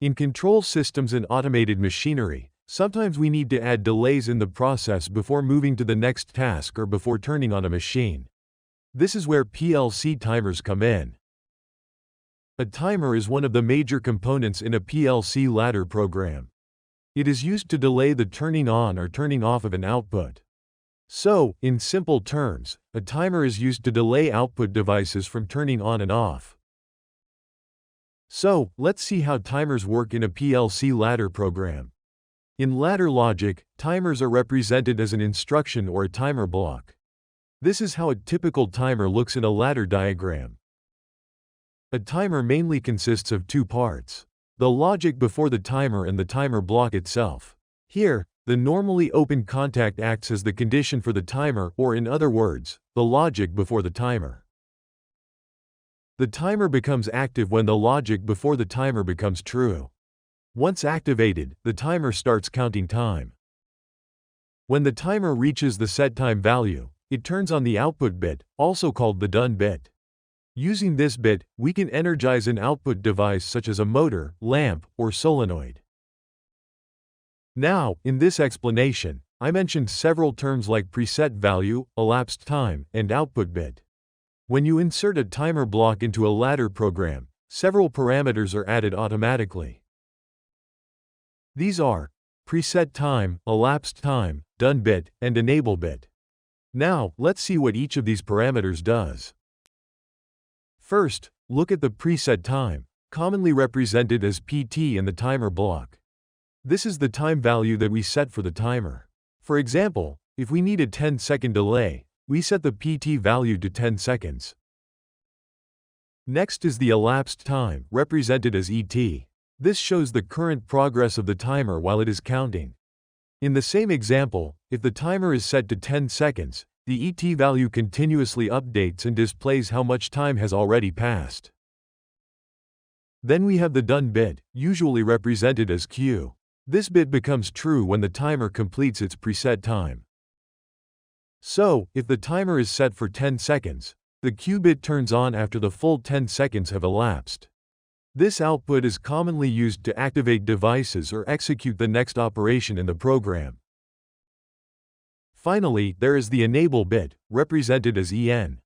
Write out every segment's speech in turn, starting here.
In control systems and automated machinery, sometimes we need to add delays in the process before moving to the next task or before turning on a machine. This is where PLC timers come in. A timer is one of the major components in a PLC ladder program. It is used to delay the turning on or turning off of an output. So, in simple terms, a timer is used to delay output devices from turning on and off. So, let's see how timers work in a PLC ladder program. In ladder logic, timers are represented as an instruction or a timer block. This is how a typical timer looks in a ladder diagram. A timer mainly consists of two parts: the logic before the timer and the timer block itself. Here, the normally open contact acts as the condition for the timer, or in other words, the logic before the timer. The timer becomes active when the logic before the timer becomes true. Once activated, the timer starts counting time. When the timer reaches the set time value, it turns on the output bit, also called the done bit. Using this bit, we can energize an output device such as a motor, lamp, or solenoid. Now, in this explanation, I mentioned several terms like preset value, elapsed time, and output bit. When you insert a timer block into a ladder program, several parameters are added automatically. These are preset time, elapsed time, done bit, and enable bit. Now, let's see what each of these parameters does. First, look at the preset time, commonly represented as PT in the timer block. This is the time value that we set for the timer. For example, if we need a 10-second delay, we set the PT value to 10 seconds. Next is the elapsed time, represented as ET. This shows the current progress of the timer while it is counting. In the same example, if the timer is set to 10 seconds, the ET value continuously updates and displays how much time has already passed. Then we have the done bit, usually represented as Q. This bit becomes true when the timer completes its preset time. So, if the timer is set for 10 seconds, the Q bit turns on after the full 10 seconds have elapsed. This output is commonly used to activate devices or execute the next operation in the program. Finally, there is the enable bit, represented as EN.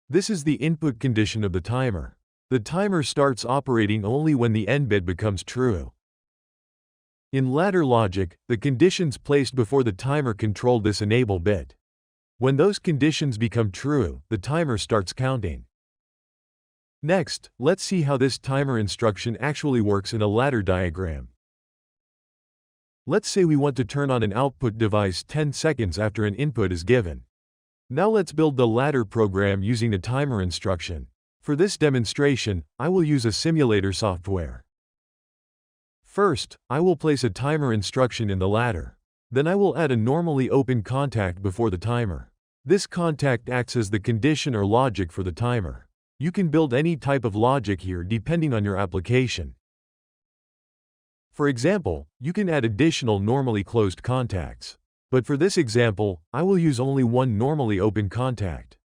This is the input condition of the timer. The timer starts operating only when the N bit becomes true. In ladder logic, the conditions placed before the timer control this enable bit. When those conditions become true, the timer starts counting. Next, let's see how this timer instruction actually works in a ladder diagram. Let's say we want to turn on an output device 10 seconds after an input is given. Now let's build the ladder program using a timer instruction. For this demonstration, I will use a simulator software. First, I will place a timer instruction in the ladder. Then I will add a normally open contact before the timer. This contact acts as the condition or logic for the timer. You can build any type of logic here depending on your application. For example, you can add additional normally closed contacts. But for this example, I will use only one normally open contact.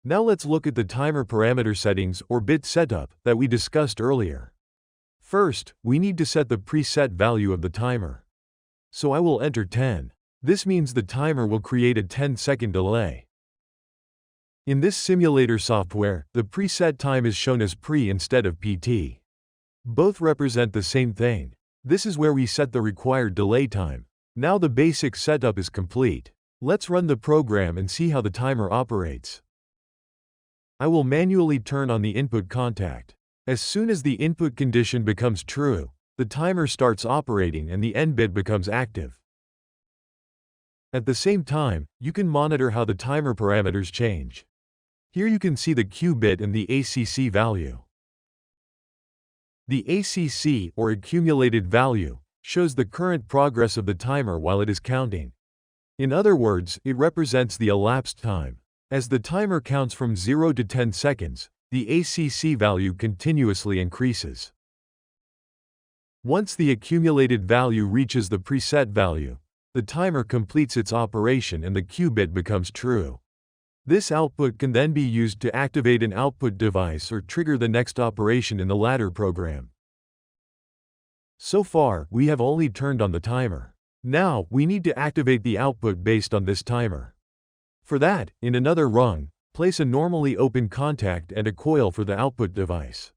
Now let's look at the timer parameter settings or bit setup that we discussed earlier. First, we need to set the preset value of the timer. So I will enter 10. This means the timer will create a 10-second delay. In this simulator software, the preset time is shown as pre instead of PT. Both represent the same thing. This is where we set the required delay time. Now the basic setup is complete. Let's run the program and see how the timer operates. I will manually turn on the input contact. As soon as the input condition becomes true, the timer starts operating and the N bit becomes active. At the same time, you can monitor how the timer parameters change. Here you can see the Q bit and the ACC value. The ACC, or accumulated value, shows the current progress of the timer while it is counting. In other words, it represents the elapsed time. As the timer counts from 0 to 10 seconds, the ACC value continuously increases. Once the accumulated value reaches the preset value, the timer completes its operation and the Q bit becomes true. This output can then be used to activate an output device or trigger the next operation in the ladder program. So far, we have only turned on the timer. Now, we need to activate the output based on this timer. For that, in another rung, place a normally open contact and a coil for the output device.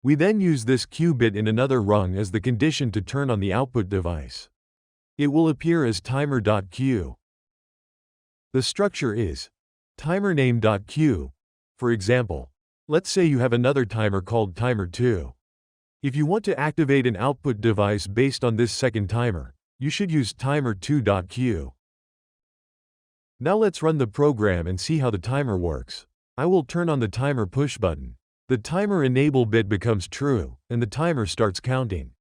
We then use this Q bit in another rung as the condition to turn on the output device. It will appear as timer.q. The structure is timername.q. For example, let's say you have another timer called timer2. If you want to activate an output device based on this second timer, you should use timer2.q. Now let's run the program and see how the timer works. I will turn on the timer push button. The timer enable bit becomes true, and the timer starts counting.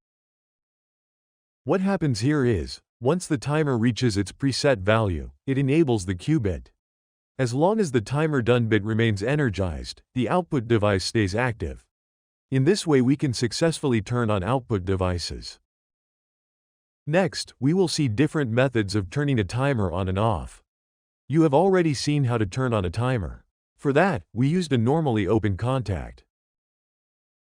What happens here is, once the timer reaches its preset value, it enables the Q bit. As long as the timer done bit remains energized, the output device stays active. In this way we can successfully turn on output devices. Next, we will see different methods of turning a timer on and off. You have already seen how to turn on a timer. For that, we used a normally open contact.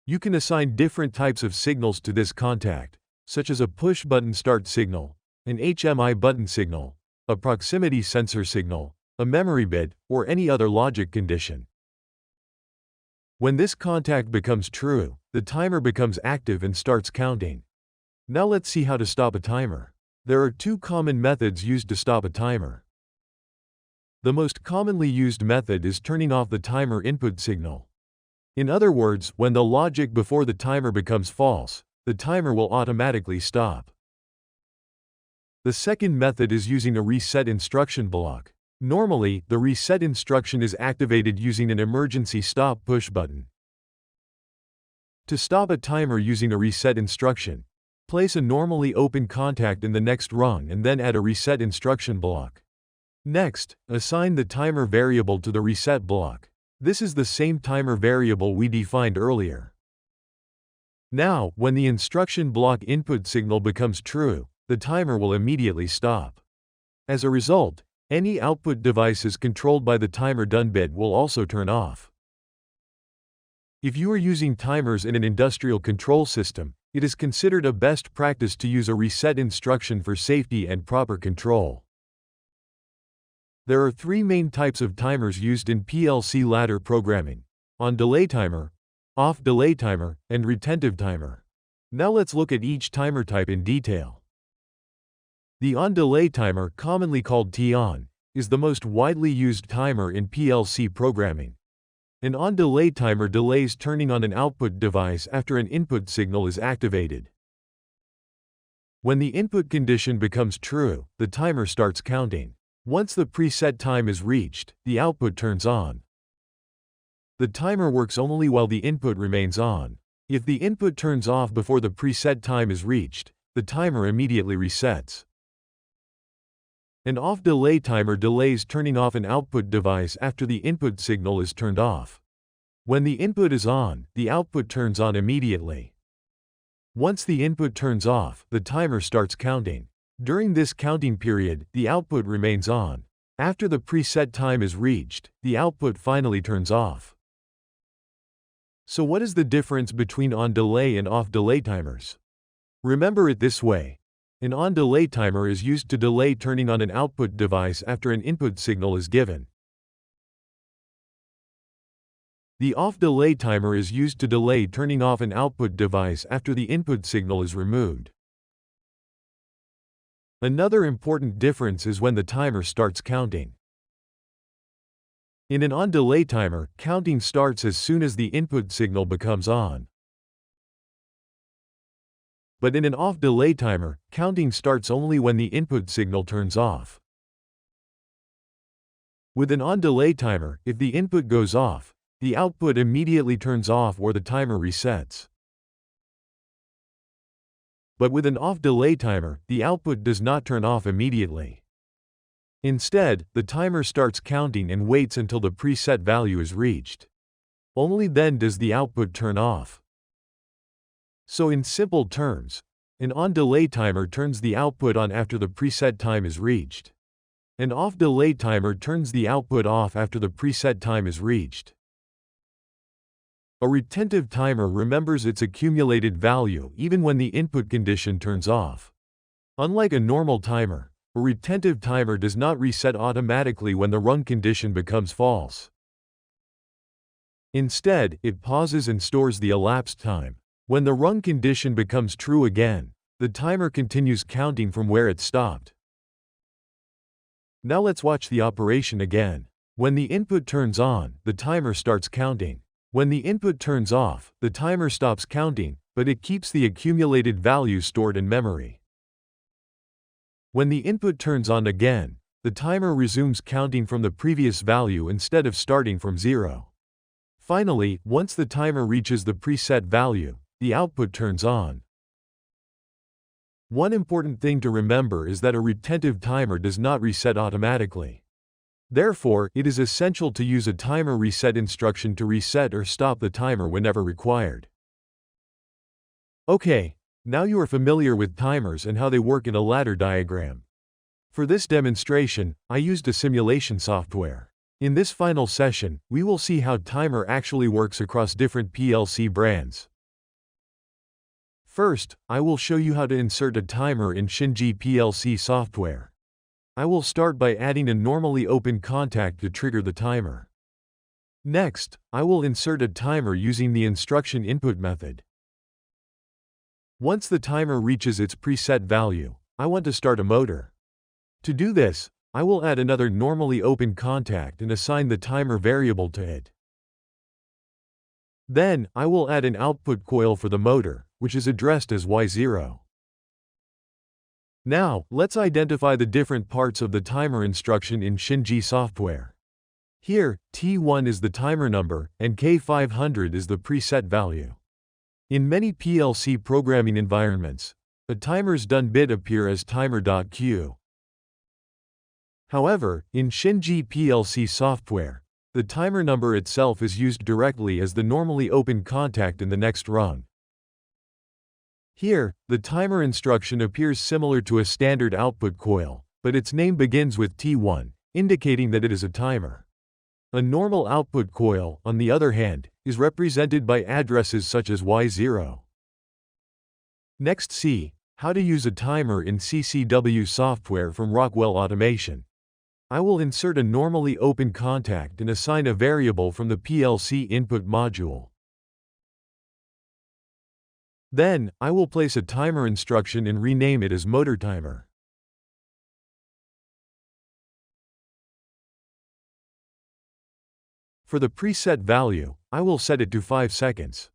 You can assign different types of signals to this contact, such as a push button start signal, an HMI button signal, a proximity sensor signal, a memory bit, or any other logic condition. When this contact becomes true, the timer becomes active and starts counting. Now let's see how to stop a timer. There are two common methods used to stop a timer. The most commonly used method is turning off the timer input signal. In other words, when the logic before the timer becomes false, the timer will automatically stop. The second method is using a reset instruction block. Normally, the reset instruction is activated using an emergency stop push button. To stop a timer using a reset instruction, place a normally open contact in the next rung and then add a reset instruction block. Next, assign the timer variable to the reset block. This is the same timer variable we defined earlier. Now, when the instruction block input signal becomes true, the timer will immediately stop. As a result, any output devices controlled by the timer done bit will also turn off. If you are using timers in an industrial control system, it is considered a best practice to use a reset instruction for safety and proper control. There are three main types of timers used in PLC ladder programming: on-delay timer, off-delay timer, and retentive timer. Now let's look at each timer type in detail. The on-delay timer, commonly called T-on, is the most widely used timer in PLC programming. An on-delay timer delays turning on an output device after an input signal is activated. When the input condition becomes true, the timer starts counting. Once the preset time is reached, the output turns on. The timer works only while the input remains on. If the input turns off before the preset time is reached, the timer immediately resets. An off-delay timer delays turning off an output device after the input signal is turned off. When the input is on, the output turns on immediately. Once the input turns off, the timer starts counting. During this counting period, the output remains on. After the preset time is reached, the output finally turns off. So what is the difference between on-delay and off-delay timers? Remember it this way. An on-delay timer is used to delay turning on an output device after an input signal is given. The off-delay timer is used to delay turning off an output device after the input signal is removed. Another important difference is when the timer starts counting. In an on-delay timer, counting starts as soon as the input signal becomes on. But in an off-delay timer, counting starts only when the input signal turns off. With an on-delay timer, if the input goes off, the output immediately turns off or the timer resets. But with an off-delay timer, the output does not turn off immediately. Instead, the timer starts counting and waits until the preset value is reached. Only then does the output turn off. So in simple terms, an on-delay timer turns the output on after the preset time is reached. An off-delay timer turns the output off after the preset time is reached. A retentive timer remembers its accumulated value even when the input condition turns off. Unlike a normal timer, a retentive timer does not reset automatically when the rung condition becomes false. Instead, it pauses and stores the elapsed time. When the rung condition becomes true again, the timer continues counting from where it stopped. Now let's watch the operation again. When the input turns on, the timer starts counting. When the input turns off, the timer stops counting, but it keeps the accumulated value stored in memory. When the input turns on again, the timer resumes counting from the previous value instead of starting from 0. Finally, once the timer reaches the preset value, the output turns on. One important thing to remember is that a retentive timer does not reset automatically. Therefore, it is essential to use a timer reset instruction to reset or stop the timer whenever required. Okay, now you are familiar with timers and how they work in a ladder diagram. For this demonstration, I used a simulation software. In this final session, we will see how timer actually works across different PLC brands. First, I will show you how to insert a timer in Shinji PLC software. I will start by adding a normally open contact to trigger the timer. Next, I will insert a timer using the instruction input method. Once the timer reaches its preset value, I want to start a motor. To do this, I will add another normally open contact and assign the timer variable to it. Then, I will add an output coil for the motor, which is addressed as Y0. Now, let's identify the different parts of the timer instruction in Shinji software. Here, T1 is the timer number, and K500 is the preset value. In many PLC programming environments, a timer's done bit appear as timer.q. However, in Shinji PLC software, the timer number itself is used directly as the normally open contact in the next rung. Here, the timer instruction appears similar to a standard output coil, but its name begins with T1, indicating that it is a timer. A normal output coil, on the other hand, is represented by addresses such as Y0. Next, see how to use a timer in CCW software from Rockwell Automation. I will insert a normally open contact and assign a variable from the PLC input module. Then, I will place a timer instruction and rename it as motor timer. For the preset value, I will set it to 5 seconds.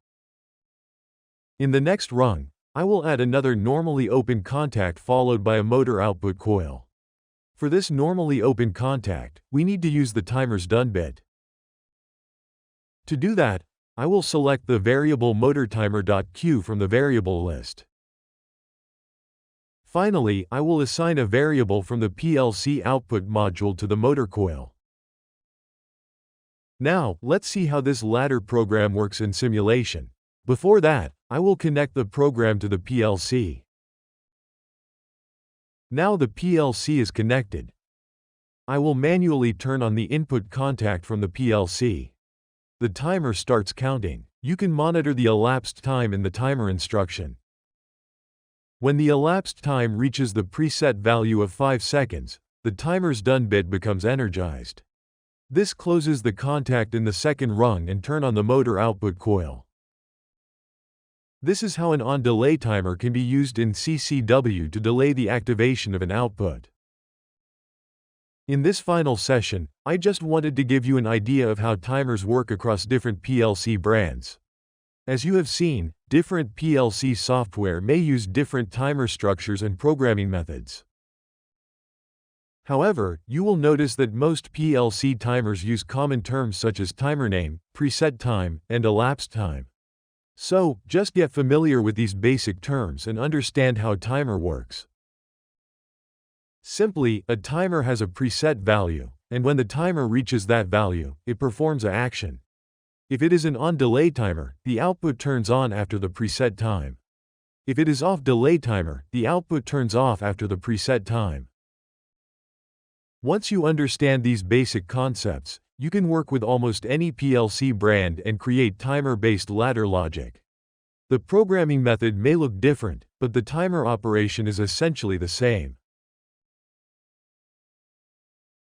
In the next rung, I will add another normally open contact followed by a motor output coil. For this normally open contact, we need to use the timer's done bit. To do that, I will select the variable motortimer.q from the variable list. Finally, I will assign a variable from the PLC output module to the motor coil. Now, let's see how this ladder program works in simulation. Before that, I will connect the program to the PLC. Now the PLC is connected. I will manually turn on the input contact from the PLC. The timer starts counting. You can monitor the elapsed time in the timer instruction. When the elapsed time reaches the preset value of 5 seconds, the timer's done bit becomes energized. This closes the contact in the second rung and turn on the motor output coil. This is how an on-delay timer can be used in CCW to delay the activation of an output. In this final session, I just wanted to give you an idea of how timers work across different PLC brands. As you have seen, different PLC software may use different timer structures and programming methods. However, you will notice that most PLC timers use common terms such as timer name, preset time, and elapsed time. So, just get familiar with these basic terms and understand how a timer works. Simply, a timer has a preset value, and when the timer reaches that value, it performs an action. If it is an on-delay timer, the output turns on after the preset time. If it is off-delay timer, the output turns off after the preset time. Once you understand these basic concepts, You can work with almost any PLC brand and create timer-based ladder logic. The programming method may look different, but the timer operation is essentially the same.